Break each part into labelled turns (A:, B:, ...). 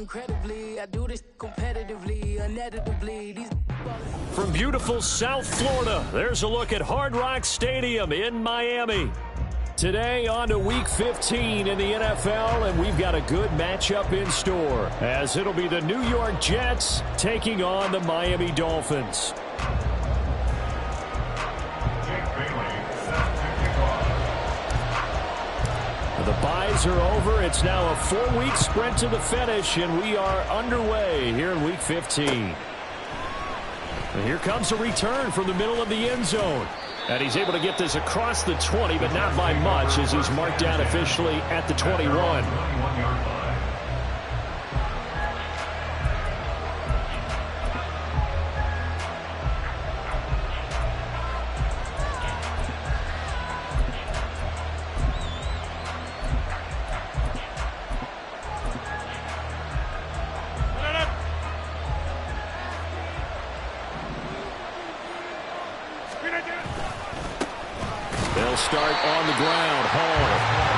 A: incredibly. I do this competitively, uneditably.
B: From beautiful South Florida, there's a look at Hard Rock Stadium in Miami. Today on to Week 15 in the NFL, and we've got a good matchup in store, as it'll be the New York Jets taking on the Miami Dolphins. The byes are over. It's now a 4-week sprint to the finish, and we are underway here in Week 15. And here comes a return from the middle of the end zone. And he's able to get this across the 20, but not by much, as he's marked down officially at the 21. They'll start on the ground. Hall.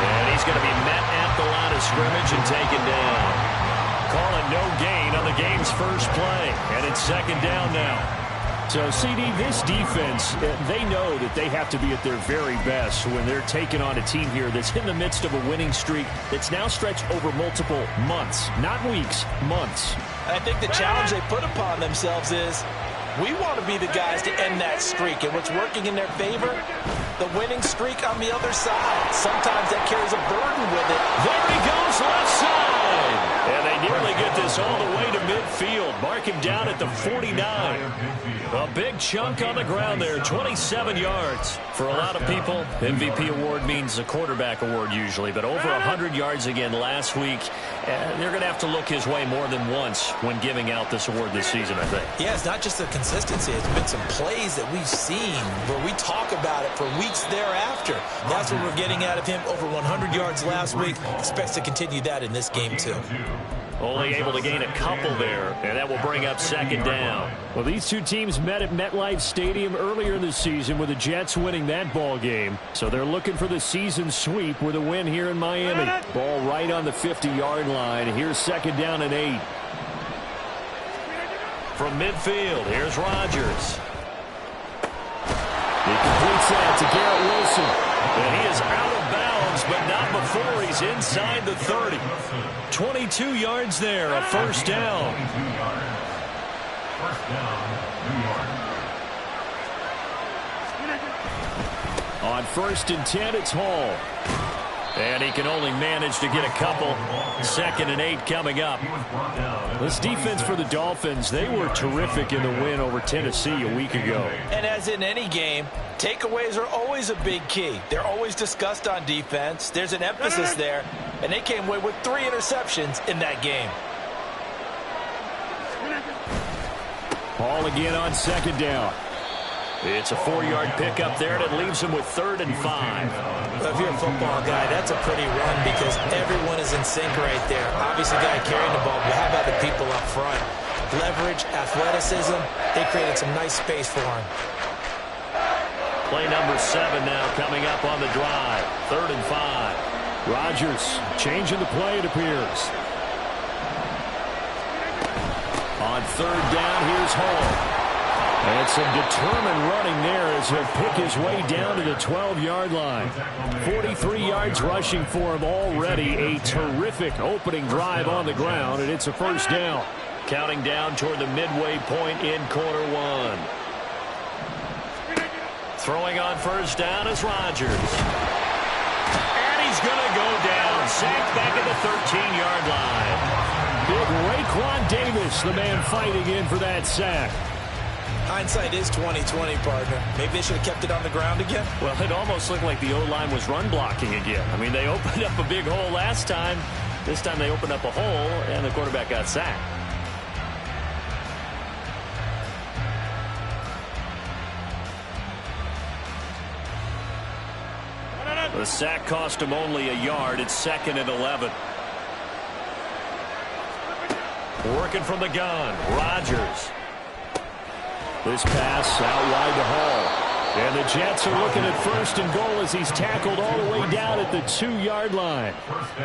B: And he's going to be met at the line of scrimmage and taken down. Calling no gain on the game's first play. And it's second down now. So, CD, this defense, they know that they have to be at their very best when they're taking on a team here that's in the midst of a winning streak that's now stretched over multiple months. Not weeks, months.
C: I think the challenge they put upon themselves is we want to be the guys to end that streak. And what's working in their favor? The winning streak on the other side. Sometimes that carries a burden with it.
B: There he goes, left side. And they nearly get this all the way to midfield. Mark him down at the 49. A big chunk on the ground there, 27 yards. For a lot of people, MVP award means a quarterback award usually, but over 100 yards again last week. They're going to have to look his way more than once when giving out this award this season, I think.
C: Yeah, it's not just the consistency. It's been some plays that we've seen where we talk about it for weeks thereafter. That's what we're getting out of him. Over 100 yards last week. Expects to continue that in this game, too.
B: Only able to gain a couple there, and that will bring up second down. Well, these two teams met at MetLife Stadium earlier in the season with the Jets winning that ball game. So they're looking for the season sweep with a win here in Miami. Ball right on the 50-yard line. Here's second down and 8. From midfield, here's Rodgers. He completes that to Garrett Wilson. And he is out of bounds, but not before he's inside the 30. 22 yards there, a first down. On 1st and 10, it's Hall. And he can only manage to get a couple. 2nd and 8 coming up. This defense for the Dolphins, they were terrific in the win over Tennessee a week ago.
C: And as in any game, takeaways are always a big key. They're always discussed on defense. There's an emphasis there. And they came away with 3 interceptions in that game.
B: Hall again on 2nd down. It's a 4-yard pickup there, and it leaves him with 3rd and 5.
C: Well, if you're a football guy, that's a pretty run because everyone is in sync right there. Obviously, the guy carrying the ball, but how about the people up front? Leverage, athleticism, they created some nice space for him.
B: Play number 7 now coming up on the drive. 3rd and 5. Rodgers changing the play, it appears. On 3rd down, here's Hall. And some determined running there as he'll pick his way down to the 12-yard line. 43 yards rushing for him already. A terrific opening drive on the ground, and it's a first down. Counting down toward the midway point in quarter 1. Throwing on first down is Rodgers. And he's going to go down. Sacked back at the 13-yard line. Big Raekwon Davis, the man fighting in for that sack.
C: Hindsight is 20/20, partner. Maybe they should have kept it on the ground again.
B: Well, it almost looked like the O-line was run blocking again. I mean, they opened up a big hole last time. This time they opened up a hole, and the quarterback got sacked. The sack cost him only a yard. It's 2nd and 11. Working from the gun, Rodgers. This pass out wide to Hall. And the Jets are looking at 1st and goal as he's tackled all the way down at the 2-yard line.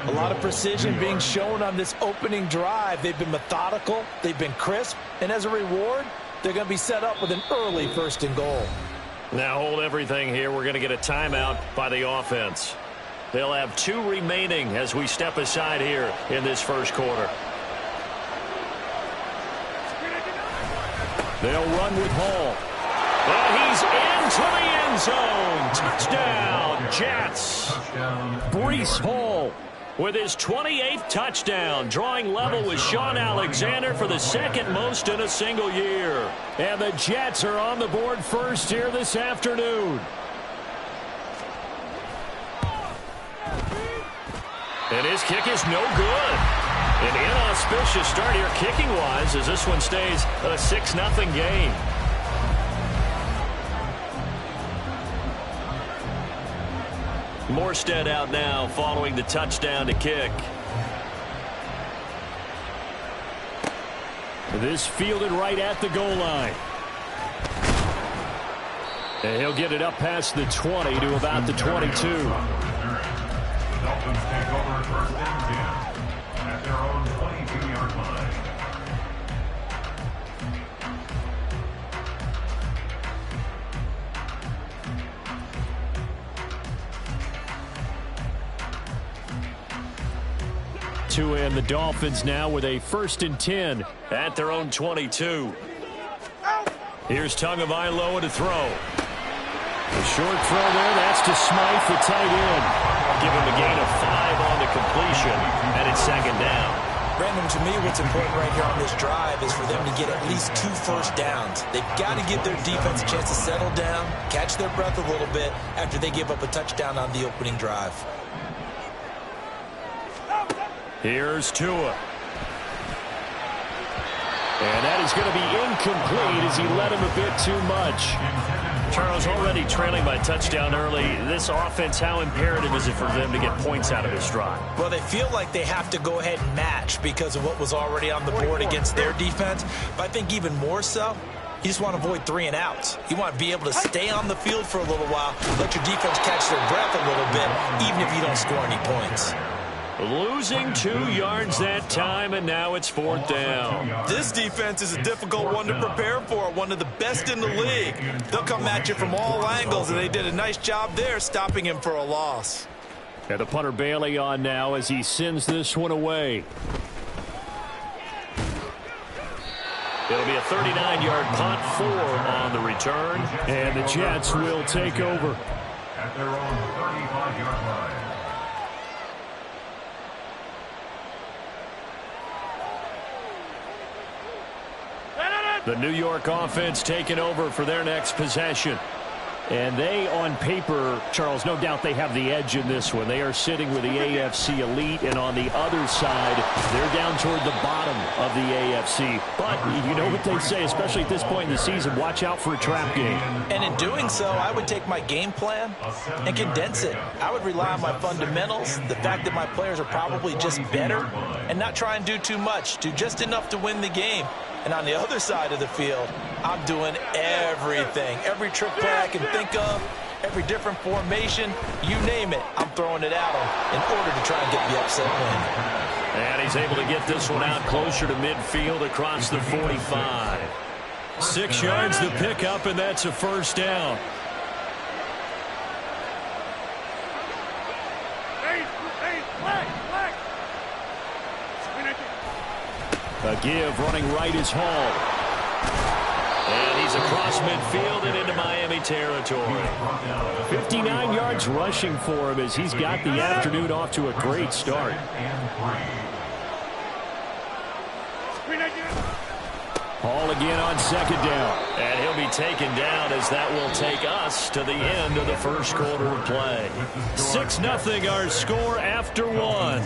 C: A lot of precision being shown on this opening drive. They've been methodical, they've been crisp, and as a reward, they're going to be set up with an early 1st and goal.
B: Now hold everything here. We're going to get a timeout by the offense. They'll have 2 remaining as we step aside here in this first quarter. They'll run with Hall. And he's into the end zone. Touchdown, Jets. Breece Hall with his 28th touchdown, drawing level with Sean Alexander for the 2nd most in a single year. And the Jets are on the board first here this afternoon. And his kick is no good. An inauspicious start here kicking-wise as this one stays a 6-0 game. Morstead out now following the touchdown to kick. This fielded right at the goal line. And he'll get it up past the 20 to about the 22.
D: Dolphins take over 1st and 10 at their own 22-yard line.
B: And the Dolphins now with a 1st and 10 at their own 22. Here's Tagovailoa to throw. A short throw there. That's to Smythe, the tight end. Give him a gain of 5 on the completion, and it's 2nd down.
C: Brandon, to me, what's important right here on this drive is for them to get at least 2 first downs. They've got to give their defense a chance to settle down, catch their breath a little bit after they give up a touchdown on the opening drive.
B: Here's Tua. And that is going to be incomplete as he led him a bit too much. Charles, already trailing by touchdown early. This offense, how imperative is it for them to get points out of this drive?
C: Well, they feel like they have to go ahead and match because of what was already on the board against their defense. But I think even more so, you just want to avoid 3 and outs. You want to be able to stay on the field for a little while, let your defense catch their breath a little bit, even if you don't score any points.
B: Losing 2 yards that time, and now it's 4th down.
C: This defense is a difficult one to prepare for, one of the best in the league. They'll come at you from all angles, and they did a nice job there stopping him for a loss.
B: And the punter Bailey on now as he sends this one away. It'll be a 39-yard punt, 4 on the return, and the Jets will take over.
D: At their own 35-yard line.
B: The New York offense taking over for their next possession. And they, on paper, Charles, no doubt they have the edge in this one. They are sitting with the AFC elite, and on the other side, they're down toward the bottom of the AFC. But you know what they say, especially at this point in the season, watch out for a trap game.
C: And in doing so, I would take my game plan and condense it. I would rely on my fundamentals, the fact that my players are probably just better, and not try and do too much, do just enough to win the game. And on the other side of the field, I'm doing everything. Every trick play I can think of, every different formation, you name it, I'm throwing it at him in order to try and get the upset win.
B: And he's able to get this one out closer to midfield across the 45. 6 yards to pick up, and that's a 1st down. A give, running right is Hall. And he's across midfield and into Miami territory. 59 yards rushing for him as he's got the afternoon off to a great start. Hall again on 2nd down. And he'll be taken down as that will take us to the end of the first quarter of play. 6-0 our score after 1.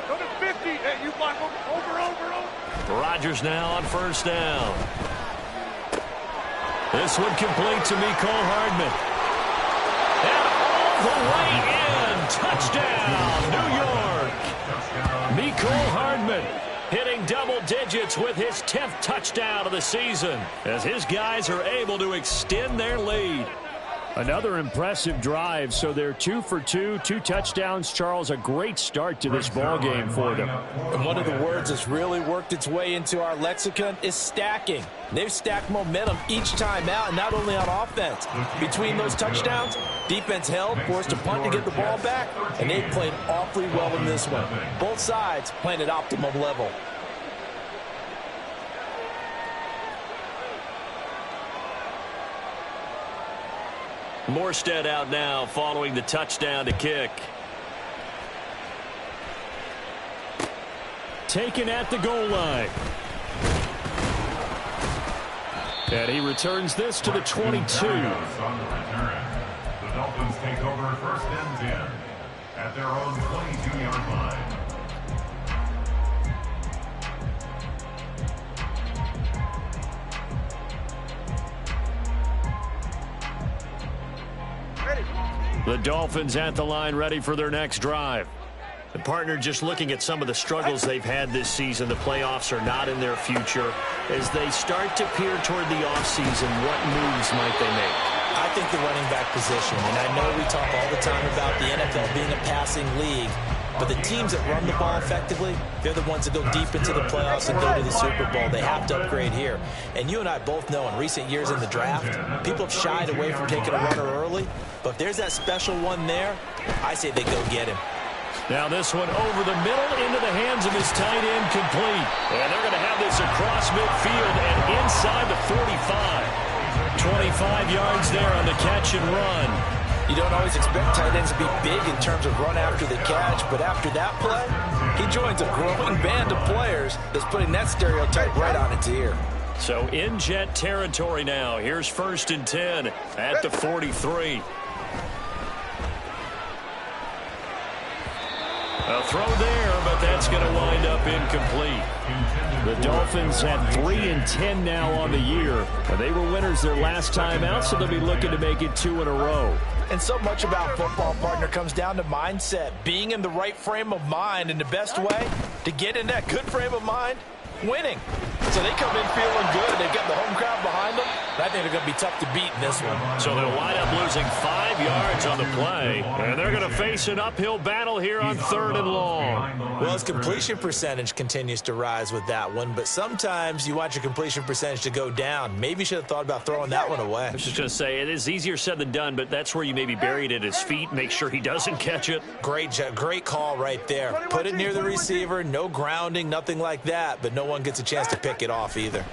D: Go to 50. Hey, you block over.
B: Rodgers now on first down. This one complete to Mecole Hardman. And all the way in. Touchdown, New York. Mecole Hardman hitting double digits with his 10th touchdown of the season as his guys are able to extend their lead.
E: Another impressive drive, so they're 2 for 2, 2 touchdowns. Charles, a great start to this ball game for them.
C: And one of the words that's really worked its way into our lexicon is stacking. They've stacked momentum each time out, and not only on offense. Between those touchdowns, defense held, forced a punt to get the ball back, and they've played awfully well in this one. Both sides playing at optimum level.
B: Morstead out now following the touchdown to kick.
E: Taken at the goal line. And he returns this to the 22.
D: The Dolphins take over first and 10 at their own 22-yard line.
E: The Dolphins at the line, ready for their next drive.
B: The partner, just looking at some of the struggles they've had this season, the playoffs are not in their future. As they start to peer toward the offseason, what moves might they make?
C: I think the running back position, and I know we talk all the time about the NFL being a passing league, but the teams that run the ball effectively, they're the ones that go deep into the playoffs and go to the Super Bowl. They have to upgrade here. And you and I both know in recent years in the draft, people have shied away from taking a runner early, but if there's that special one there, I say they go get him.
B: Now this one over the middle into the hands of his tight end, complete. And they're going to have this across midfield and inside the 45. 25 yards there on the catch and run.
C: You don't always expect tight ends to be big in terms of run after the catch, but after that play, he joins a growing band of players that's putting that stereotype right on its ear.
B: So in jet territory now. Here's first and 10 at the 43. A throw there, but that's going to wind up incomplete.
E: The Dolphins had 3 and 10 now on the year. They were winners their last time out, so they'll be looking to make it 2 in a row.
C: And so much about football, partner, comes down to mindset. Being in the right frame of mind, and the best way to get in that good frame of mind, winning. So they come in feeling good. They've got the home crowd behind them. And I think they're going to be tough to beat in this one.
B: So they'll wind up losing 5 yards on the play. And they're going to face an uphill battle here on 3rd and long.
C: Well, his completion percentage continues to rise with that one. But sometimes you want your completion percentage to go down. Maybe you should have thought about throwing that one away.
B: I was just going to say, it is easier said than done, but that's where you maybe bury it at his feet. Make sure he doesn't catch it.
C: Great call right there. Put it near the receiver. No grounding, nothing like that. But no one gets a chance to pick it off either.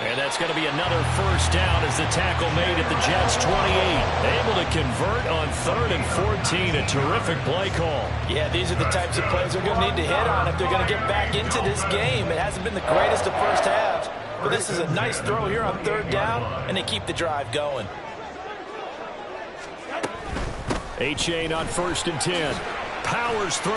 B: And that's going to be another first down as the tackle made at the Jets' 28. Able to convert on 3rd and 14. A terrific play call.
C: Yeah, these are the types of plays they're going to need to hit on if they're going to get back into this game. It hasn't been the greatest of first halves, but this is a nice throw here on 3rd down, and they keep the drive going.
E: Achane on 1st and 10.
B: Powers through.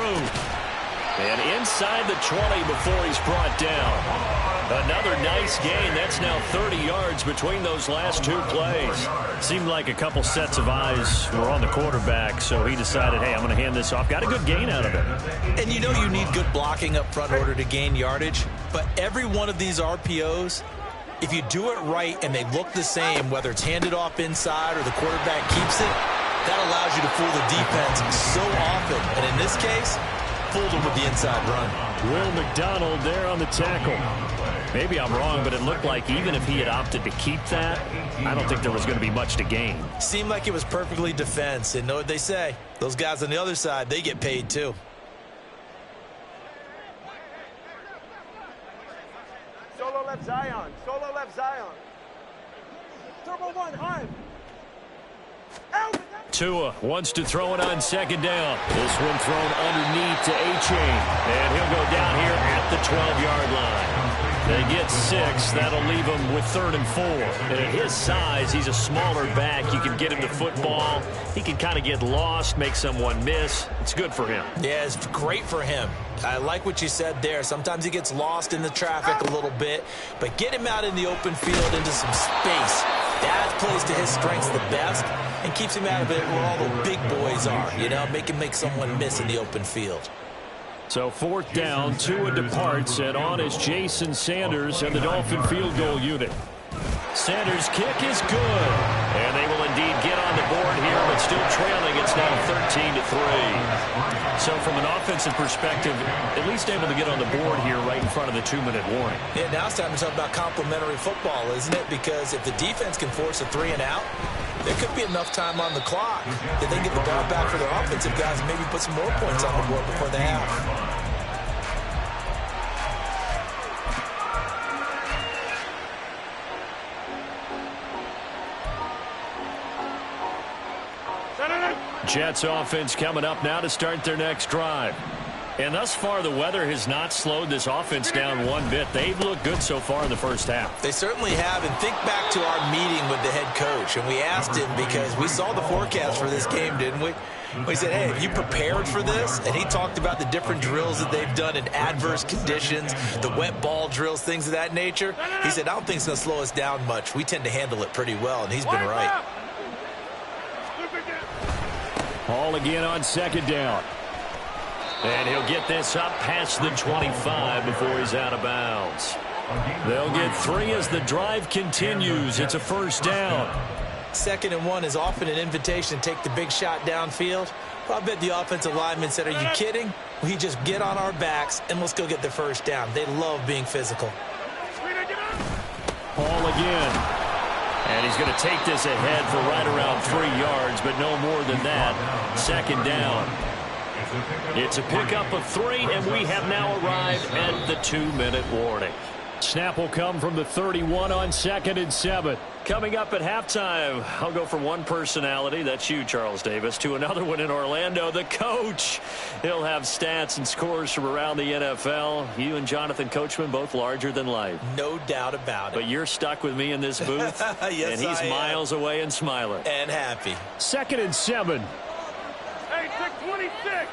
B: And inside the 20 before he's brought down. Another nice gain. That's now 30 yards between those last 2 plays.
E: Seemed like a couple sets of eyes were on the quarterback, so he decided, hey, I'm going to hand this off. Got a good gain out of it.
C: And you know you need good blocking up front in order to gain yardage, but every one of these RPOs, if you do it right and they look the same, whether it's handed off inside or the quarterback keeps it, that allows you to fool the defense so often. And in this case, fooled them with the inside run.
E: Will McDonald there on the tackle. Maybe I'm wrong, but it looked like even if he had opted to keep that, I don't think there was going to be much to gain.
C: Seemed like it was perfectly defense. And know what they say? Those guys on the other side, they get paid too.
F: Solo left Zion. Solo left Zion. Turbo 1, hard.
B: Tua wants to throw it on 2nd down. This one thrown underneath to Achane. And he'll go down here at the 12-yard line.
E: They get 6. That'll leave him with 3rd and 4. And at his size, he's a smaller back. You can get him the football. He can kind of get lost, make someone miss. It's good for him.
C: Yeah, it's great for him. I like what you said there. Sometimes he gets lost in the traffic a little bit, but get him out in the open field into some space. That plays to his strengths the best and keeps him out of it where all the big boys are. You know, make him make someone miss in the open field.
E: So 4th down, Tua departs, and on is Jason Sanders and the Dolphin field goal unit. Sanders' kick is good, and they will indeed get on the board here, but still trailing. It's now 13-3. So from an offensive perspective, at least able to get on the board here right in front of the 2-minute warning.
C: Yeah, now it's time to talk about complementary football, isn't it? Because if the defense can force a 3 and out, there could be enough time on the clock that they get the ball back for their offensive guys and maybe put some more points on the board before the half.
E: Jets offense coming up now to start their next drive. And thus far, the weather has not slowed this offense down one bit. They've looked good so far in the first half.
C: They certainly have. And think back to our meeting with the head coach. And we asked him because we saw the forecast for this game, didn't we? We said, hey, have you prepared for this? And he talked about the different drills that they've done in adverse conditions, the wet ball drills, things of that nature. He said, I don't think it's going to slow us down much. We tend to handle it pretty well, and he's been right.
E: Hall again on 2nd down. And he'll get this up past the 25 before he's out of bounds. They'll get 3 as the drive continues. It's a 1st down.
C: 2nd and 1 is often an invitation to take the big shot downfield. Well, I bet the offensive lineman said, are you kidding? We just get on our backs and let's go get the 1st down. They love being physical.
E: Hall again. And he's going to take this ahead for right around 3 yards, but no more than that. 2nd down. It's a pickup of 3, and we have now arrived at the 2-minute warning. Snap will come from the 31 on 2nd and 7. Coming up at halftime, I'll go from one personality, that's you, Charles Davis, to another one in Orlando, the coach. He'll have stats and scores from around the NFL. You and Jonathan Coachman, both larger than life.
C: No doubt about it.
E: But you're stuck with me in this booth,
C: yes,
E: and he's miles away and smiling.
C: And happy.
E: 2nd and 7.
F: Hey, 626.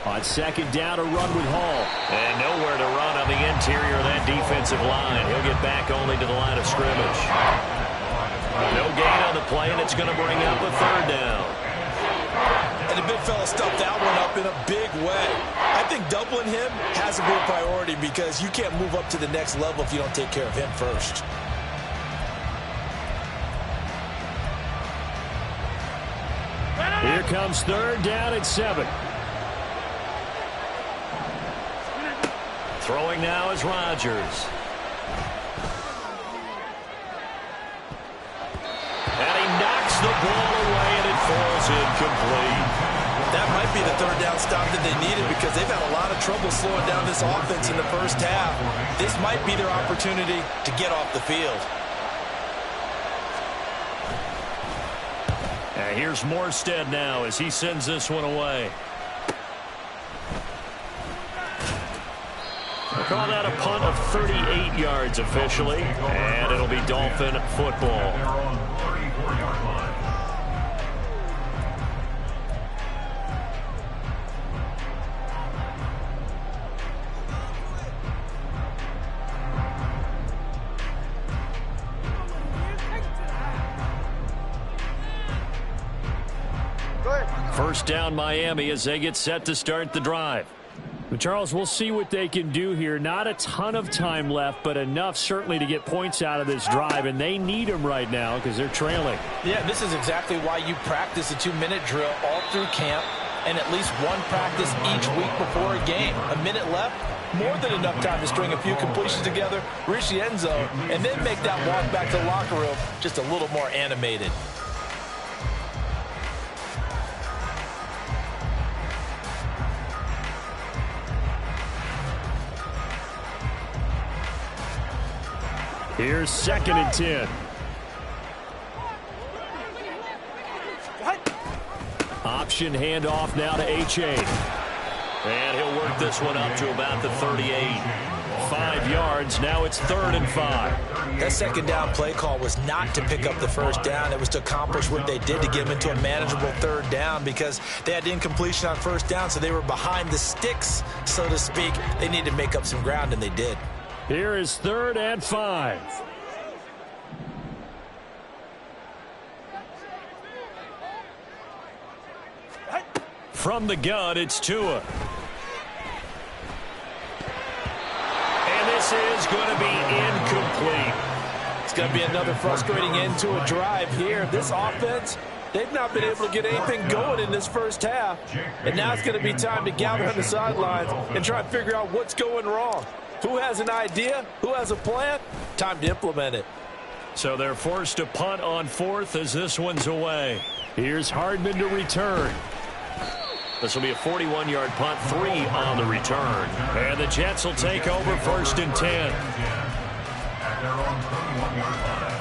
E: On 2nd down, a run with Hall. And nowhere to run on the interior of that defensive line. He'll get back only to the line of scrimmage. No gain on the play, and it's going to bring up a 3rd down.
C: And the big fella stuffed that one up in a big way. I think doubling him has to be a priority because you can't move up to the next level if you don't take care of him first.
E: Here comes 3rd down at 7. Throwing now is Rodgers. And he knocks the ball away, and it falls incomplete.
C: That might be the 3rd down stop that they needed because they've had a lot of trouble slowing down this offense in the first half. This might be their opportunity to get off the field.
E: And here's Morstead now as he sends this one away. We'll call that a punt of 38 yards officially, and it'll be Dolphin football.
D: They're on 34-yard line.
F: Go ahead.
E: 1st down Miami as they get set to start the drive. But Charles, we'll see what they can do here. Not a ton of time left, but enough certainly to get points out of this drive, and they need them right now because they're trailing.
C: Yeah, this is exactly why you practice a 2-minute drill all through camp and at least one practice each week before a game. A minute left, more than enough time to string a few completions together, reach the end zone, and then make that walk back to the locker room just a little more animated.
E: Here's 2nd and 10. Option handoff now to H.A. And he'll work this one up to about the 38. 5 yards. Now it's 3rd and 5.
C: That second down play call was not to pick up the first down. It was to accomplish what they did to get them into a manageable 3rd down because they had incompletion on first down, so they were behind the sticks, so to speak. They needed to make up some ground, and they did.
E: Here is 3rd and 5. From the gun, it's Tua. And this is going to be incomplete.
C: It's going to be another frustrating end to a drive here. This offense, they've not been able to get anything going in this first half. And now it's going to be time to gather on the sidelines and try and figure out what's going wrong. Who has an idea? Who has a plan? Time to implement it.
E: So they're forced to punt on 4th as this one's away. Here's Hardman to return. This will be a 41-yard punt, 3 on the return. And the Jets will take over 1st and 10.
D: At their own 31-yard line.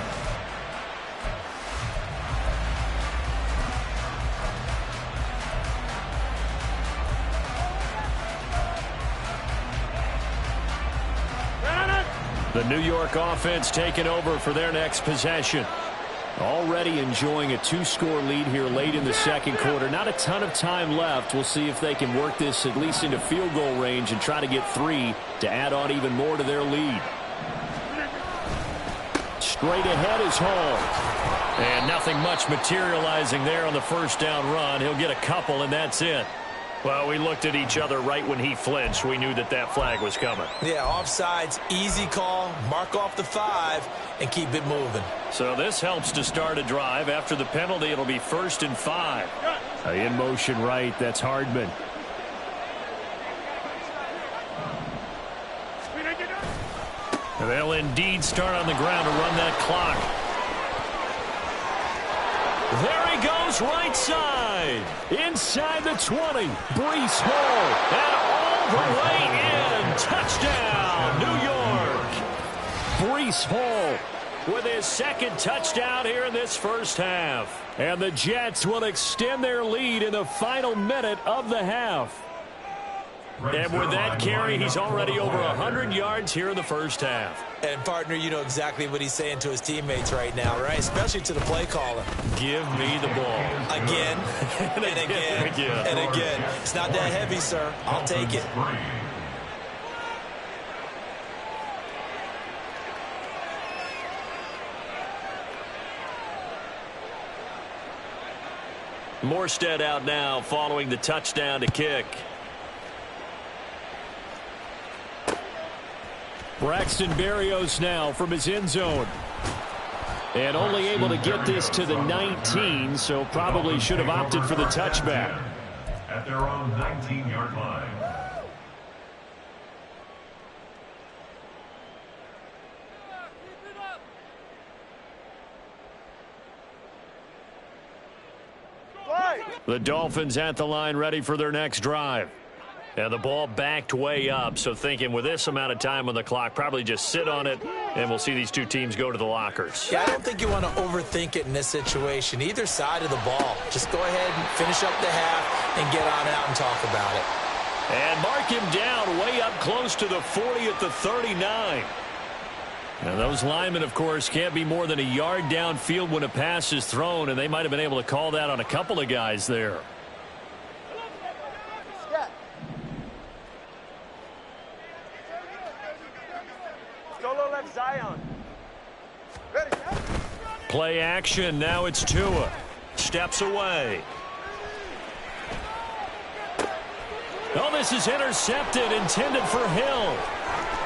E: The New York offense taking over for their next possession. Already enjoying a 2-score lead here late in the second quarter. Not a ton of time left. We'll see if they can work this at least into field goal range and try to get 3 to add on even more to their lead. Straight ahead is Hall. And nothing much materializing there on the first down run. He'll get a couple, and that's it. Well, we looked at each other right when he flinched. We knew that that flag was coming.
C: Yeah, offsides, easy call, mark off the 5, and keep it moving.
E: So this helps to start a drive. After the penalty, it'll be 1st and 5. In motion right, that's Hardman. And they'll indeed start on the ground to run that clock. There he goes, right side. Inside the 20. Breece Hall. And all the way in. Touchdown, New York. Breece Hall with his second touchdown here in this first half. And the Jets will extend their lead in the final minute of the half. And with that carry, he's already over 100 yards here in the first half.
C: And, partner, you know exactly what he's saying to his teammates right now, right? Especially to the play caller.
E: Give me the ball.
C: Again, and again, and again. It's not that heavy, sir. I'll take it.
E: Morstead out now following the touchdown to kick. Braxton Berrios now from his end zone. And only able to get this to the 19, so probably should have opted for the touchback.
D: At their own 19-yard line.
E: The Dolphins at the line ready for their next drive. And the ball backed way up, so thinking with this amount of time on the clock, probably just sit on it, and we'll see these two teams go to the lockers.
C: Yeah, I don't think you want to overthink it in this situation. Either side of the ball. Just go ahead and finish up the half and get on out and talk about it.
E: And mark him down way up close to the 40 at the 39. Now those linemen, of course, can't be more than a yard downfield when a pass is thrown, and they might have been able to call that on a couple of guys there.
F: Solo left Zion. Ready.
E: Play action. Now it's Tua. Steps away. Oh, this is intercepted, intended for Hill.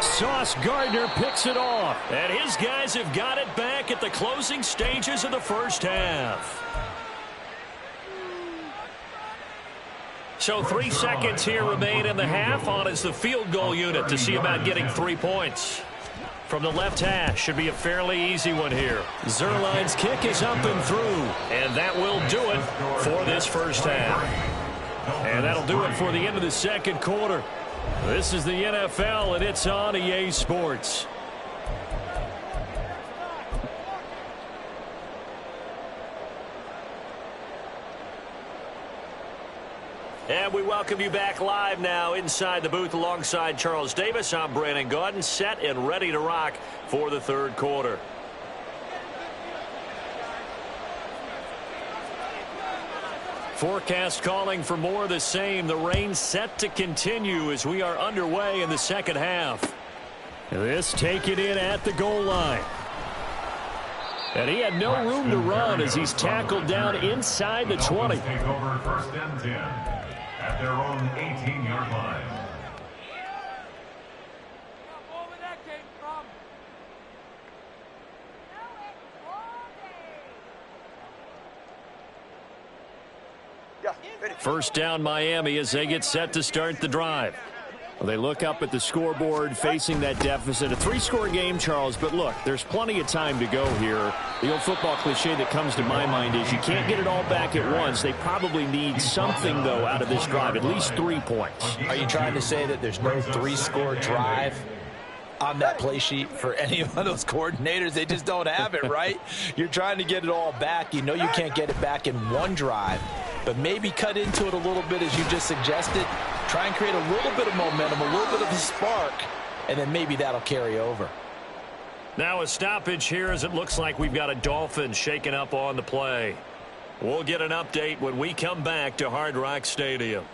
E: Sauce Gardner picks it off. And his guys have got it back at the closing stages of the first half. So 3 seconds here remain in the half. On is the field goal unit to see about getting 3 points. From the left hash, should be a fairly easy one here. Zerline's kick is up and through. And that will do it for this first half. And that'll do it for the end of the second quarter. This is the NFL, and it's on EA Sports.
B: And we welcome you back live now inside the booth alongside Charles Davis. I'm Brandon Gaudin, set and ready to rock for the third quarter. Forecast calling for more of the same. The rain set to continue as we are underway in the second half. This taken in at the goal line. And he had no room to run as he's tackled down inside the 20.
D: Take over first and 10 at their own 18-yard line.
B: First down Miami as they get set to start the drive. Well, they look up at the scoreboard facing that deficit. A 3-score game, Charles, but look, there's plenty of time to go here. The old football cliche that comes to my mind is you can't get it all back at once. They probably need something, though, out of this drive, at least 3 points.
C: Are you trying to say that there's no 3-score drive on that play sheet for any of those coordinators? They just don't have it, right? You're trying to get it all back. You know you can't get it back in one drive, but maybe cut into it a little bit as you just suggested. Try and create a little bit of momentum, a little bit of a spark, and then maybe that'll carry over.
B: Now a stoppage here as it looks like we've got a Dolphin shaken up on the play. We'll get an update when we come back to Hard Rock Stadium.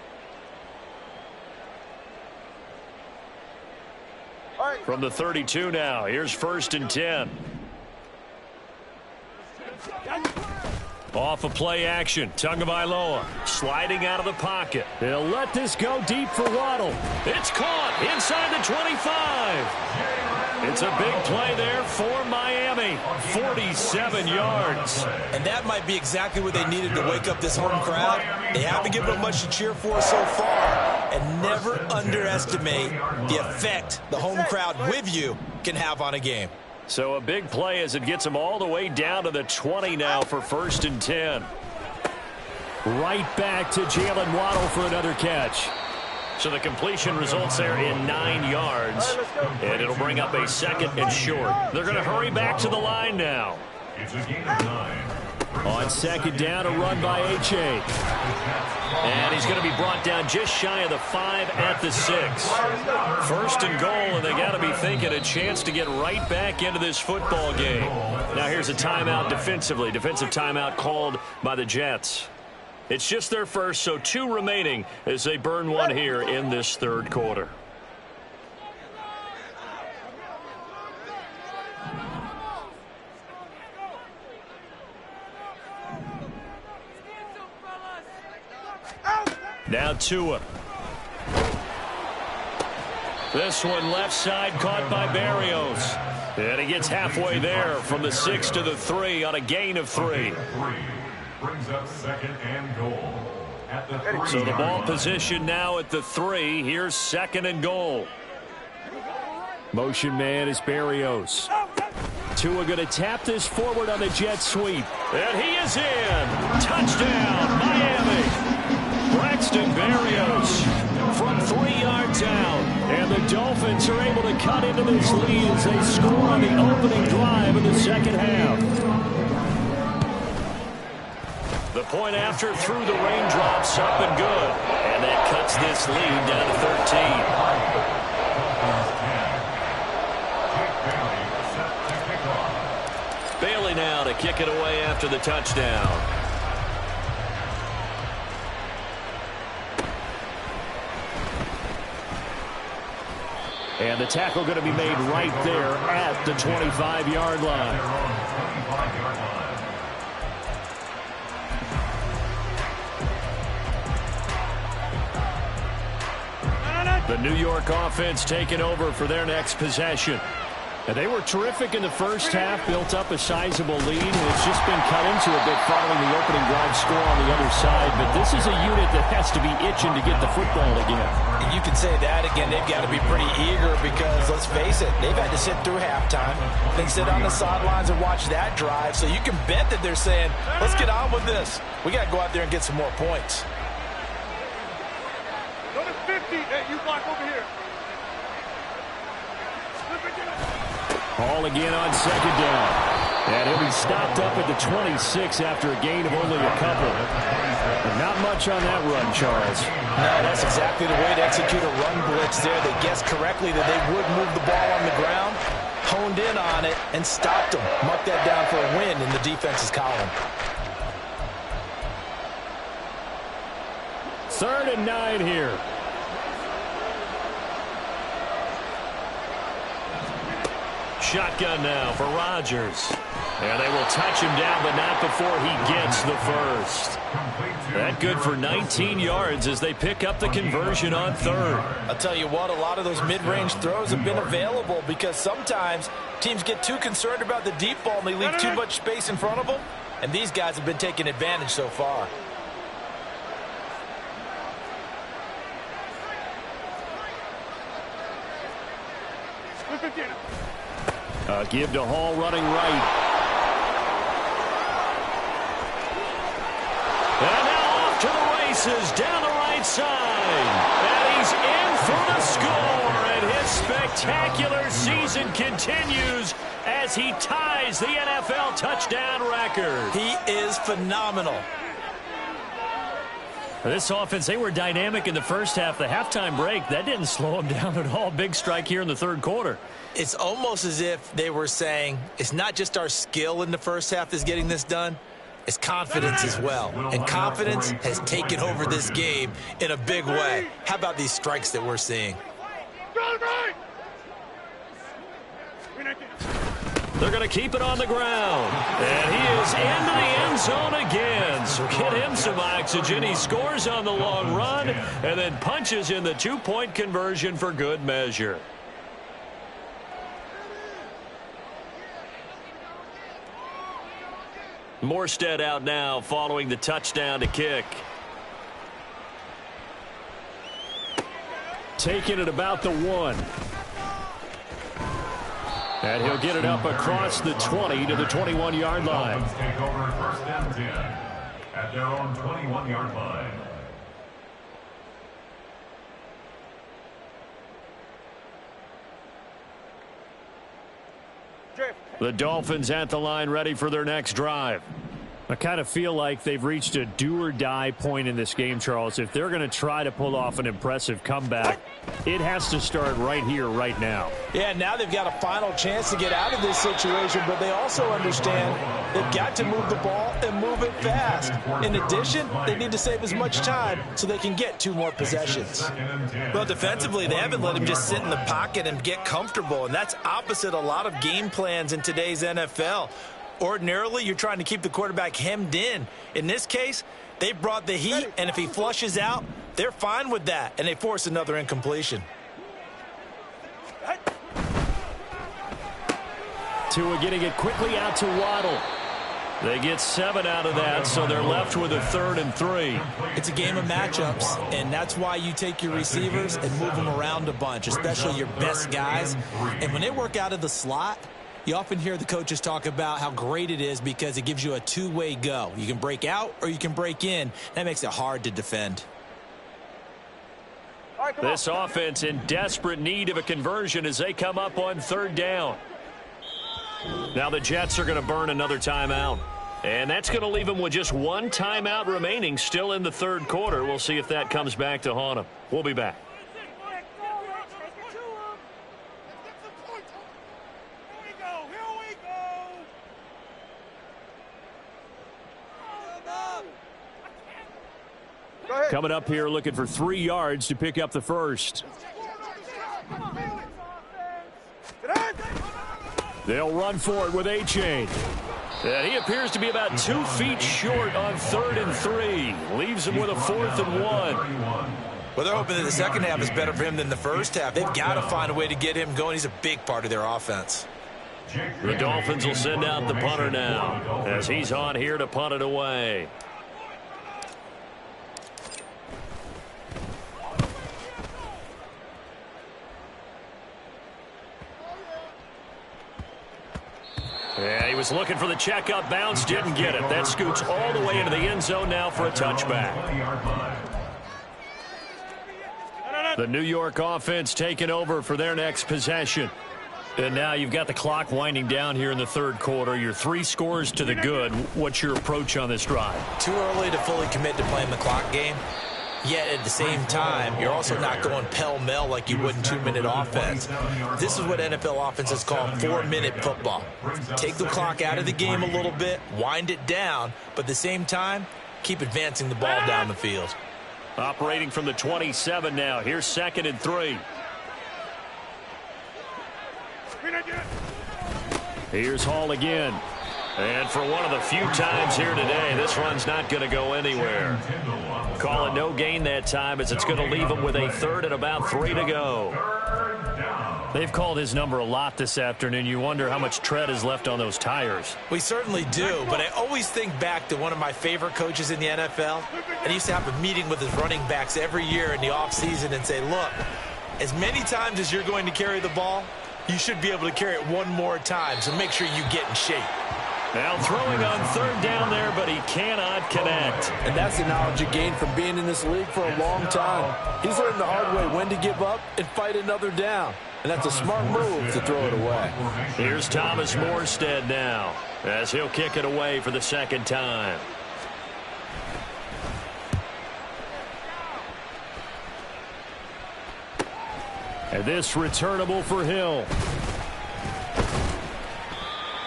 B: From the 32 now, here's first and 10. Off of play action, Tagovailoa sliding out of the pocket. They'll let this go deep for Waddle. It's caught inside the 25. It's a big play there for Miami. 47 yards.
C: And that might be exactly what they needed to wake up this home crowd. They haven't given them much to cheer for so far. And never underestimate the effect the home crowd with you can have on a game.
B: So a big play as it gets them all the way down to the 20 now for first and 10. Right back to Jalen Waddle for another catch. So the completion results there in 9 yards. And it'll bring up a second and short. They're going to hurry back to the line now.
D: It's a gain of 9.
B: On second down, a run by NYJ. And he's going to be brought down just shy of the 5 at the 6. First and goal, and they got to be thinking a chance to get right back into this football game. Now here's a timeout defensively. Defensive timeout called by the Jets. It's just their first, so 2 remaining as they burn one here in this third quarter. Now Tua. This one left side caught by Barrios. And he gets halfway there from the 6 to the 3 on a gain of 3.
D: Brings up second and goal at the 3.
B: So the ball position now at the 3. Here's second and goal. Motion man is Barrios. Tua going to tap this forward on the jet sweep. And he is in. Touchdown, Miami. Braxton Berrios from 3 yards out. And the Dolphins are able to cut into this lead as they score on the opening drive of the second half. The point after through the raindrops up and good. And that cuts this lead down to 13. Bailey now to kick it away after the touchdown. And the tackle going to be made right there at the 25-yard line. The New York offense taking over for their next possession. And they were terrific in the first half, built up a sizable lead, and it's just been cut into a bit following the opening drive score on the other side. But this is a unit that has to be itching to get the football again.
C: And you can say that again. They've got to be pretty eager because, let's face it, they've had to sit through halftime, then sit on the sidelines and watch that drive. So you can bet that they're saying, let's get on with this. We got to go out there and get some more points.
F: Go to 50. Hey, you block over here.
B: Ball again on second down. And he'll be
E: he's stopped up at the 26 after a gain of only a couple. But not much on that run, Charles.
C: No, that's exactly the way to execute a run blitz there. They guessed correctly that they would move the ball on the ground, honed in on it, and stopped them. Mark that down for a win in the defense's column.
E: 3rd and 9 here. Shotgun now for Rodgers. And they will touch him down, but not before he gets the first. That good for 19 yards as they pick up the conversion on 3rd.
C: I'll tell you what, a lot of those mid-range throws have been available because sometimes teams get too concerned about the deep ball and they leave too much space in front of them. And these guys have been taking advantage so far.
E: Give to Hall running right. And now off to the races down the right side. And he's in for the score. And his spectacular season continues as he ties the NFL touchdown record.
C: He is phenomenal.
E: This offense, they were dynamic in the first half. The halftime break, that didn't slow them down at all. Big strike here in the 3rd quarter.
C: It's almost as if they were saying, it's not just our skill in the first half that's getting this done, it's confidence as well. And confidence has taken over this game in a big way. How about these strikes that we're seeing?
E: They're going to keep it on the ground. And he is into the end zone again. So get him some oxygen. He scores on the long run and then punches in the 2-point conversion for good measure. Morstead out now following the touchdown to kick. Taking it about the 1. And he'll get it up across the 20 to the 21-yard line.
D: Dolphins take over 1st and 10 at their own 21-yard line.
E: The Dolphins at the line ready for their next drive. I kind of feel like they've reached a do-or-die point in this game, Charles. If they're going to try to pull off an impressive comeback, it has to start right here, right now.
C: Yeah, now they've got a final chance to get out of this situation, but they also understand they've got to move the ball and move it fast. In addition, they need to save as much time so they can get 2 more possessions. Well, defensively, they haven't let him just sit in the pocket and get comfortable, and that's opposite a lot of game plans in today's NFL. Ordinarily, you're trying to keep the quarterback hemmed in. In this case, they brought the heat, and if he flushes out, they're fine with that, and they force another incompletion.
E: Tua getting it quickly out to Waddle. They get 7 out of that, so they're left with a 3rd and 3.
C: It's a game of matchups, and that's why you take your receivers and move them around a bunch, especially your best guys. And when they work out of the slot, you often hear the coaches talk about how great it is because it gives you a 2-way go. You can break out or you can break in. That makes it hard to defend.
E: This offense in desperate need of a conversion as they come up on 3rd down. Now the Jets are going to burn another timeout. And that's going to leave them with just 1 timeout remaining still in the 3rd quarter. We'll see if that comes back to haunt them. We'll be back. Coming up here looking for 3 yards to pick up the first. They'll run for it with A-Chain. And he appears to be about 2 feet short on 3rd and 3. Leaves him with a 4th and 1.
C: Well, they're hoping that the second half is better for him than the first half. They've got to find a way to get him going. He's a big part of their offense.
E: The Dolphins will send out the punter now as he's on here to punt it away. Yeah, he was looking for the checkup bounce, didn't get it. That scoots all the way into the end zone now for a touchback. The New York offense taking over for their next possession. And now you've got the clock winding down here in the third quarter. You're 3 scores to the good. What's your approach on this drive?
C: Too early to fully commit to playing the clock game. Yet at the same time, you're also not going pell-mell like you would in 2-minute offense. This is what NFL offenses call 4-minute football. Take the clock out of the game a little bit, wind it down, but at the same time, keep advancing the ball down the field.
E: Operating from the 27 now. Here's 2nd and 3. Here's Hall again. And for one of the few times here today, this run's not going to go anywhere. Calling no gain that time as it's going to leave him with a 3rd and about 3 to go. They've called his number a lot this afternoon. You wonder how much tread is left on those tires.
C: We certainly do, but I always think back to one of my favorite coaches in the NFL. And he used to have a meeting with his running backs every year in the offseason and say, look, as many times as you're going to carry the ball, you should be able to carry it one more time, so make sure you get in shape.
E: Now throwing on 3rd down there, but he cannot connect.
G: And that's the knowledge he gained from being in this league for a long time. He's learned the hard way when to give up and fight another down. And that's a smart move to throw it away.
E: Here's Thomas Morstead now, as he'll kick it away for the 2nd time. And this returnable for Hill.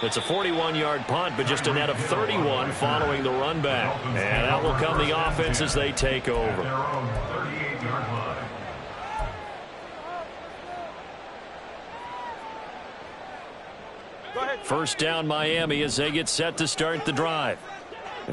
E: It's a 41-yard punt, but just a net of 31 following the run back. And out will come the offense as they take over. First down Miami as they get set to start the drive.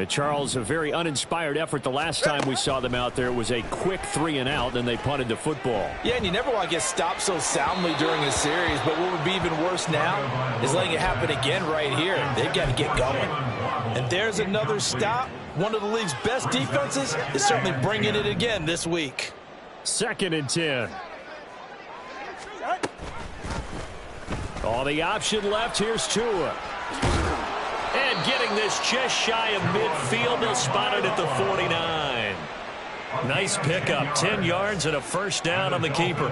E: Charles, a very uninspired effort the last time we saw them out there. It was a quick 3-and-out, and they punted the football.
G: Yeah, and you never want to get stopped so soundly during a series, but what would be even worse now is letting it happen again right here. They've got to get going.
C: And there's another stop. One of the league's best defenses is certainly bringing it again this week.
E: 2nd and 10. On the option left, here's Tua. And getting this just shy of midfield, they'll spot it at the 49. Nice pickup, 10 yards and a 1st down on the keeper.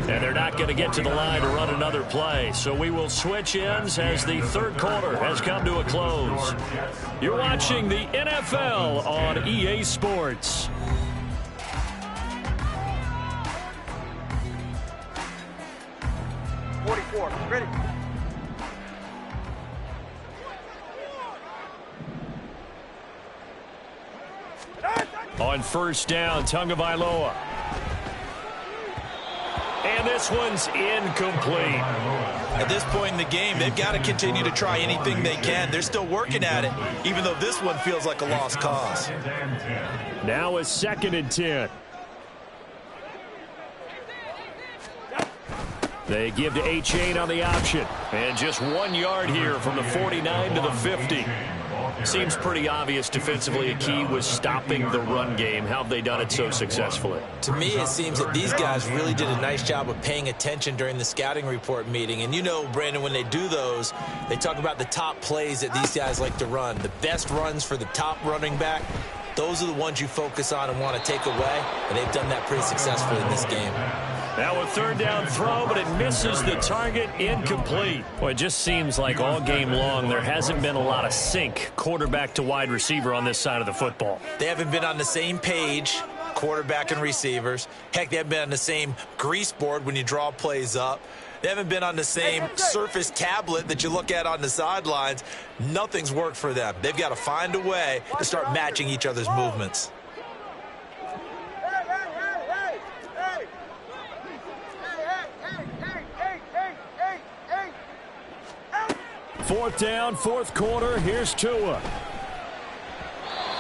E: And they're not going to get to the line to run another play, so we will switch ends as the 3rd quarter has come to a close. You're watching the NFL on EA Sports.
F: Ready.
E: On 1st down, Tagovailoa. And this one's incomplete.
C: At this point in the game, they've got to continue to try anything they can. They're still working at it, even though this one feels like a lost cause.
E: Now a 2nd and 10. They give to A-Chain on the option. And just 1 yard here from the 49 to the 50. Seems pretty obvious defensively a key was stopping the run game. How have they done it so successfully?
C: To me, it seems that these guys really did a nice job of paying attention during the scouting report meeting. And you know, Brandon, when they do those, they talk about the top plays that these guys like to run. The best runs for the top running back, those are the ones you focus on and want to take away. And they've done that pretty successfully in this game.
E: Now a 3rd down throw, but it misses the target, incomplete. Well, it just seems like all game long there hasn't been a lot of sync quarterback to wide receiver on this side of the football.
C: They haven't been on the same page, quarterback and receivers. Heck, they haven't been on the same grease board when you draw plays up. They haven't been on the same Surface tablet that you look at on the sidelines. Nothing's worked for them. They've got to find a way to start matching each other's movements.
E: Fourth down, 4th quarter. Here's Tua.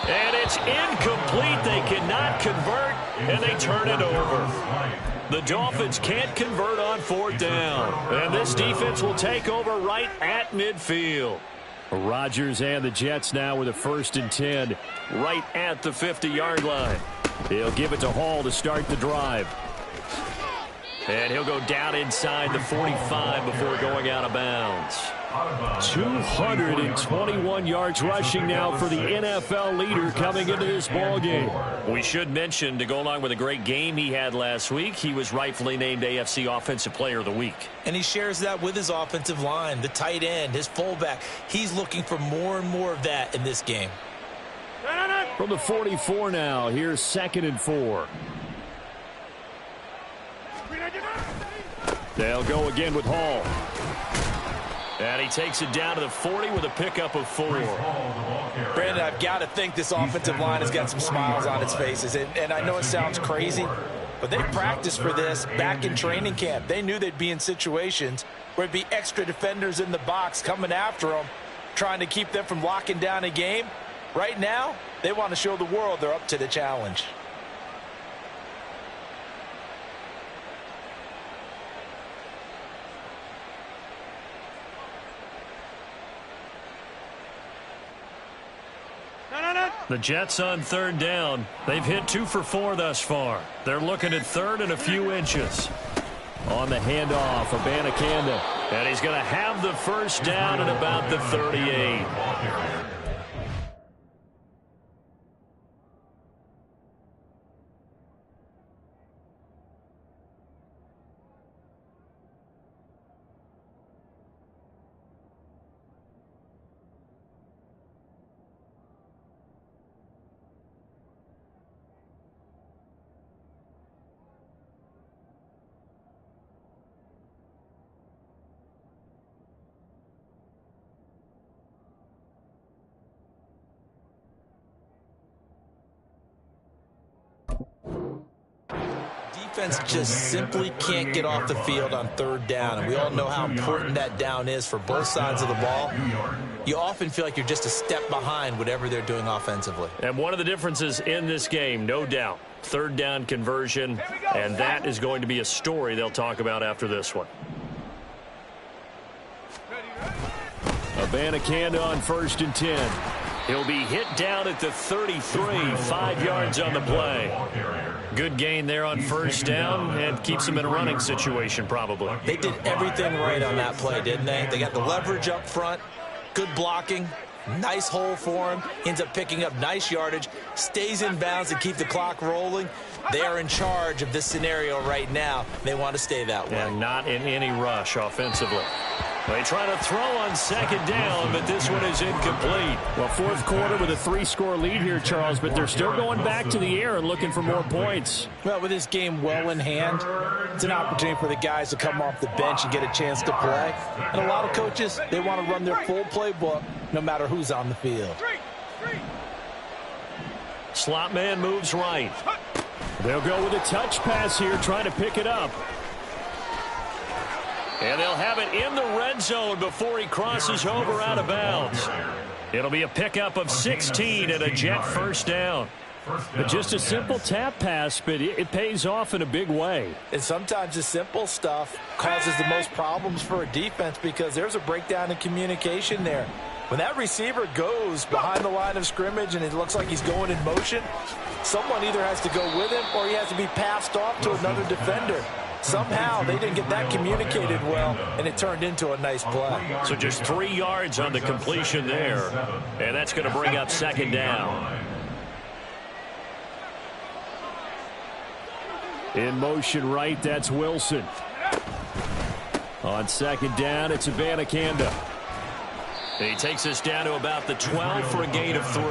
E: And it's incomplete. They cannot convert, and they turn it over. The Dolphins can't convert on 4th down. And this defense will take over right at midfield. Rodgers and the Jets now with a 1st and 10 right at the 50-yard line. He'll give it to Hall to start the drive. And he'll go down inside the 45 before going out of bounds. 221 yards rushing now for the NFL leader coming into this ball game. We should mention, to go along with a great game he had last week, he was rightfully named AFC Offensive Player of the Week.
C: And he shares that with his offensive line, the tight end, his fullback. He's looking for more and more of that in this game.
E: From the 44 now, here's 2nd and 4. They'll go again with Hall. And he takes it down to the 40 with a pickup of 4.
C: Brandon, I've got to think this offensive line has got some smiles on its faces. And I know it sounds crazy, but they practiced for this back in training camp. They knew they'd be in situations where there'd be extra defenders in the box coming after them, trying to keep them from locking down a game. Right now, they want to show the world they're up to the challenge.
E: The Jets on 3rd down. They've hit 2 for 4 thus far. They're looking at 3rd and a few inches. On the handoff, Abanikanda. And he's going to have the first down at about the 38.
C: Defense just simply can't get off the field on 3rd down, and we all know how important that down is for both sides of the ball. You often feel like you're just a step behind whatever they're doing offensively.
E: And one of the differences in this game, no doubt, 3rd down conversion, and that is going to be a story they'll talk about after this one. Abanikanda on 1st and 10. He'll be hit down at the 33, 5 yards on the play. Good gain there on 1st down and keeps him in a running situation probably.
C: They did everything right on that play, didn't they? They got the leverage up front, good blocking, nice hole for him, ends up picking up nice yardage, stays in bounds to keep the clock rolling. They are in charge of this scenario right now. They want to stay that way.
E: And not in any rush offensively. They try to throw on 2nd down, but this one is incomplete. Well, 4th quarter with a 3-score lead here, Charles, but they're still going back to the air and looking for more points.
C: Well, with this game well in hand, it's an opportunity for the guys to come off the bench and get a chance to play. And a lot of coaches, they want to run their full playbook no matter who's on the field.
E: Slot man moves right. They'll go with a touch pass here, trying to pick it up. And they'll have it in the red zone before he crosses over out of bounds. It'll be a pickup of 16 and a Jet 1st down. But just a simple tap pass, but it pays off in a big way.
C: And sometimes the simple stuff causes the most problems for a defense because there's a breakdown in communication there. When that receiver goes behind the line of scrimmage and it looks like he's going in motion, someone either has to go with him or he has to be passed off to another defender. Somehow they didn't get that communicated well, and it turned into a nice play.
E: So just 3 yards on the completion there, and that's going to bring up 2nd down. In motion right, that's Wilson. On 2nd down, it's Abanikanda. He takes us down to about the 12 for a gain of 3.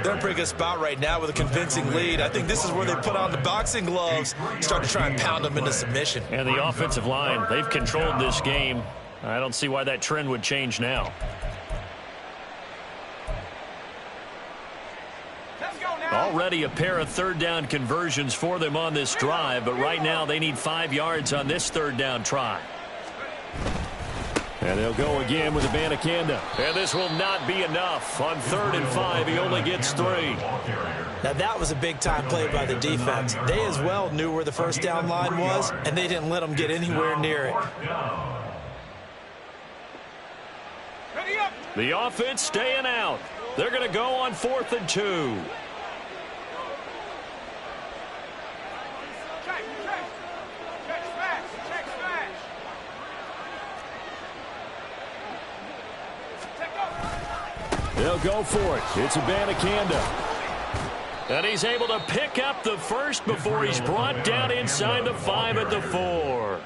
C: They're in a pretty good spot right now with a convincing lead. I think this is where they put on the boxing gloves, start to try and pound them into submission.
E: And the offensive line, they've controlled this game. I don't see why that trend would change now. Already a pair of 3rd down conversions for them on this drive, but right now they need 5 yards on this 3rd down try. And they'll go again with Abanikanda. And this will not be enough. On 3rd and 5, he only gets 3.
C: Now that was a big-time play by the defense. They as well knew where the 1st down line was, and they didn't let them get anywhere near it.
E: The offense staying out. They're going to go on 4th and 2. They'll go for it. It's Abanikanda. And he's able to pick up the first before he's brought down inside the 5 at the 4.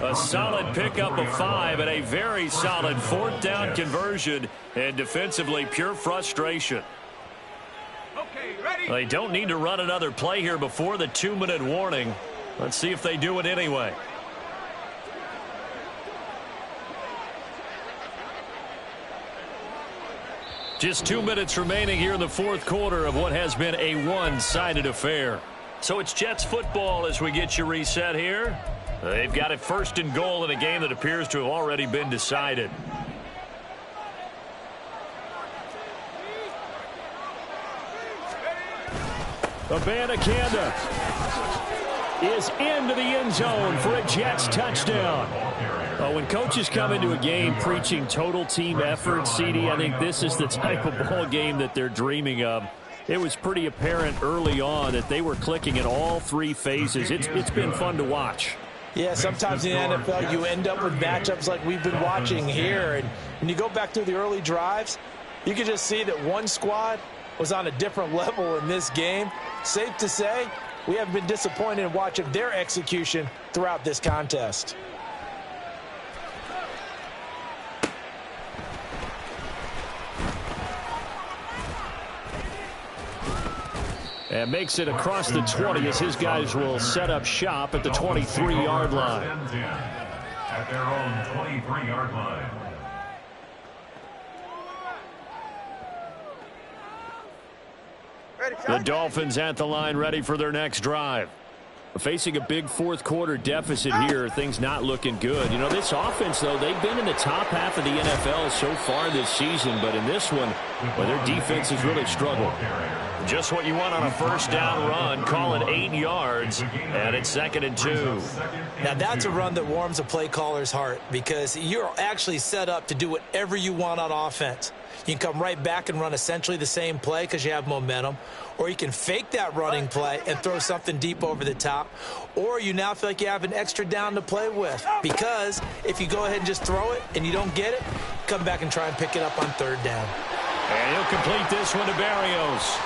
E: A solid pickup of 5 and a very solid 4th down conversion. And defensively, pure frustration.
F: Okay, ready?
E: They don't need to run another play here before the 2-minute warning. Let's see if they do it anyway. Just 2 minutes remaining here in the 4th quarter of what has been a one-sided affair. So it's Jets football as we get you reset here. They've got it 1st and goal in a game that appears to have already been decided. Abanikanda is into the end zone for a Jets touchdown. When coaches come into a game preaching total team effort, CD, I think this is the type of ball game that they're dreaming of. It was pretty apparent early on that they were clicking in all 3 phases. It's been fun to watch.
C: Yeah, sometimes in the NFL you end up with matchups like we've been watching here. And when you go back through the early drives, you can just see that one squad was on a different level in this game. Safe to say, we have been disappointed in watching their execution throughout this contest.
E: And makes it across the 20 as his guys will set up shop at the 23-yard line.
D: At their own 23-yard line.
E: The Dolphins at the line ready for their next drive. Facing a big 4th quarter deficit here, things not looking good. You know, this offense, though, they've been in the top half of the NFL so far this season, but in this one, well, their defense has really struggled.
B: Just what you want on a 1st down run. Call it 8 yards, and it's 2nd and 2.
C: Now, that's a run that warms a play caller's heart because you're actually set up to do whatever you want on offense. You can come right back and run essentially the same play because you have momentum, or you can fake that running play and throw something deep over the top, or you now feel like you have an extra down to play with because if you go ahead and just throw it and you don't get it, come back and try and pick it up on 3rd down.
E: And he'll complete this one to Barrios.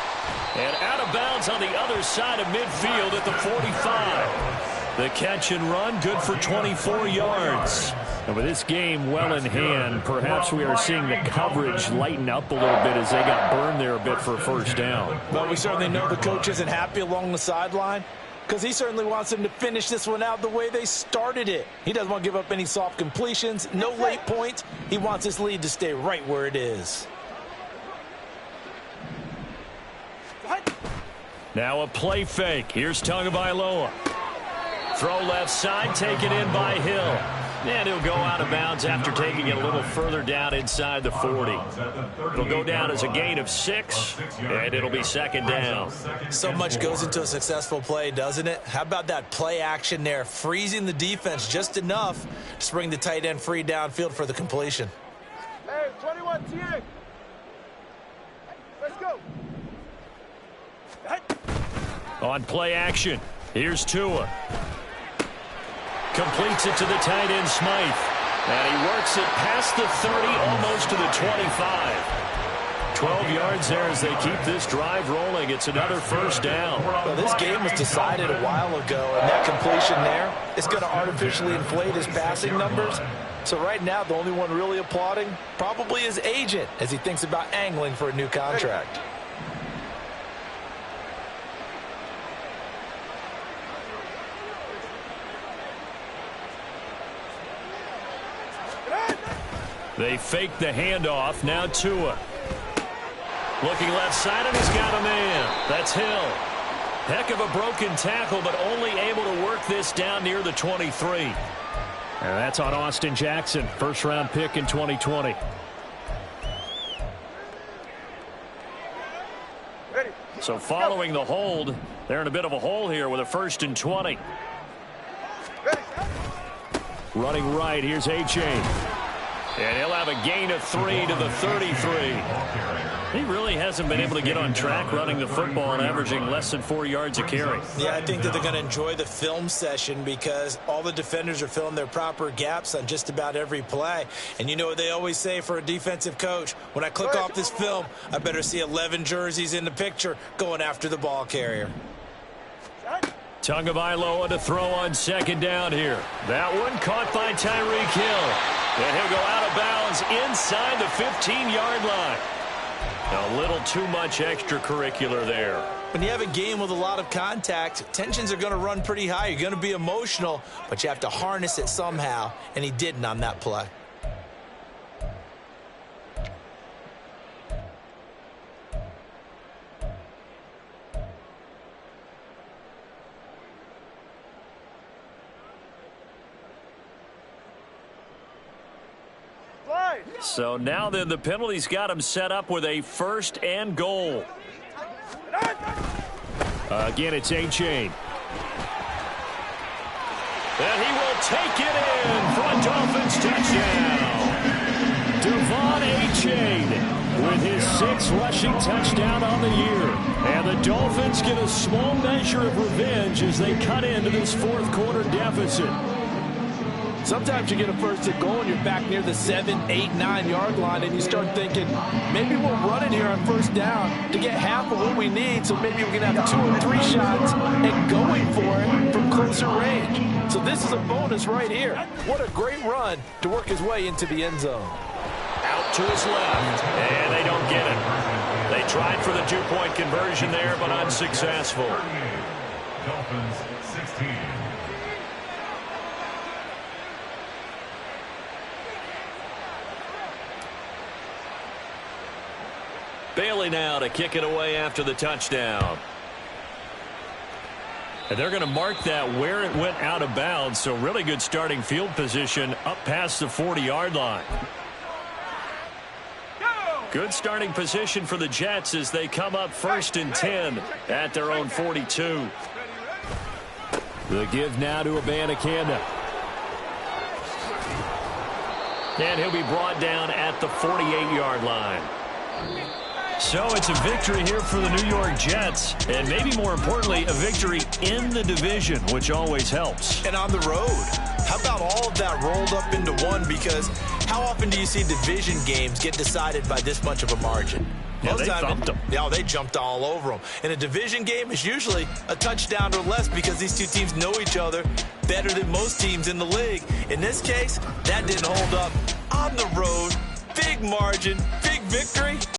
E: And out of bounds on the other side of midfield at the 45. The catch and run, good for 24 yards. And with this game well in hand, perhaps we are seeing the coverage lighten up a little bit as they got burned there a bit for a 1st down.
C: But we certainly know the coach isn't happy along the sideline because he certainly wants them to finish this one out the way they started it. He doesn't want to give up any soft completions, no late points. He wants his lead to stay right where it is.
E: Now a play fake. Here's Tagovailoa. Throw left side, taken in by Hill. And he'll go out of bounds after taking it a little further down inside the 40. It'll go down as a gain of 6, and it'll be 2nd down.
C: So much goes into a successful play, doesn't it? How about that play action there, freezing the defense just enough to bring the tight end free downfield for the completion.
F: Hey, 21, TA. Let's go.
E: On play action, here's Tua. Completes it to the tight end, Smythe. And he works it past the 30, almost to the 25. 12 yards there as they keep this drive rolling. It's another 1st down.
C: Well, this game was decided a while ago, and that completion there is going to artificially inflate his passing numbers. So right now, the only one really applauding probably his agent as he thinks about angling for a new contract.
E: They fake the handoff. Now Tua. Looking left side, and he's got a man. That's Hill. Heck of a broken tackle, but only able to work this down near the 23. And that's on Austin Jackson, 1st-round pick in 2020. So following the hold, they're in a bit of a hole here with a 1st and 20. Running right, here's A-Chain. And he'll have a gain of 3 to the 33. He really hasn't been able to get on track running the football and averaging less than 4 yards a carry.
C: Yeah, I think that they're going to enjoy the film session because all the defenders are filling their proper gaps on just about every play. And you know what they always say for a defensive coach? When I click off this film, I better see 11 jerseys in the picture going after the ball carrier.
E: Tagovailoa to throw on second down here. That one caught by Tyreek Hill. And he'll go out of bounds inside the 15-yard line. A little too much extracurricular there.
C: When you have a game with a lot of contact, tensions are going to run pretty high. You're going to be emotional, but you have to harness it somehow, and he didn't on that play.
E: So now then, the penalty's got him set up with a 1st and goal. Again, it's A-Chain. And he will take it in for a Dolphins touchdown. Devon A-Chain with his 6th rushing touchdown on the year. And the Dolphins get a small measure of revenge as they cut into this 4th quarter deficit.
G: Sometimes you get a 1st and goal and you're back near the 7, 8, 9-yard line and you start thinking, maybe we'll run it here on 1st down to get half of what we need, so maybe we can have 2 or 3 shots and going for it from closer range. So this is a bonus right here. What a great run to work his way into the end zone.
E: Out to his left, and they don't get it. They tried for the 2-point conversion there, but unsuccessful.
D: Dolphins 16.
E: Bailey now to kick it away after the touchdown. And they're going to mark that where it went out of bounds, so really good starting field position up past the 40-yard line. Good starting position for the Jets as they come up 1st and 10 at their own 42. The give now to Abanikanda. And he'll be brought down at the 48-yard line. So it's a victory here for the New York Jets, and maybe more importantly, a victory in the division, which always helps.
C: And on the road. How about all of that rolled up into one? Because how often do you see division games get decided by this much of a margin?
E: Yeah, they thumped them.
C: Yeah, they jumped all over them. And a division game is usually a touchdown or less because these two teams know each other better than most teams in the league. In this case, that didn't hold up. On the road, big margin, big victory.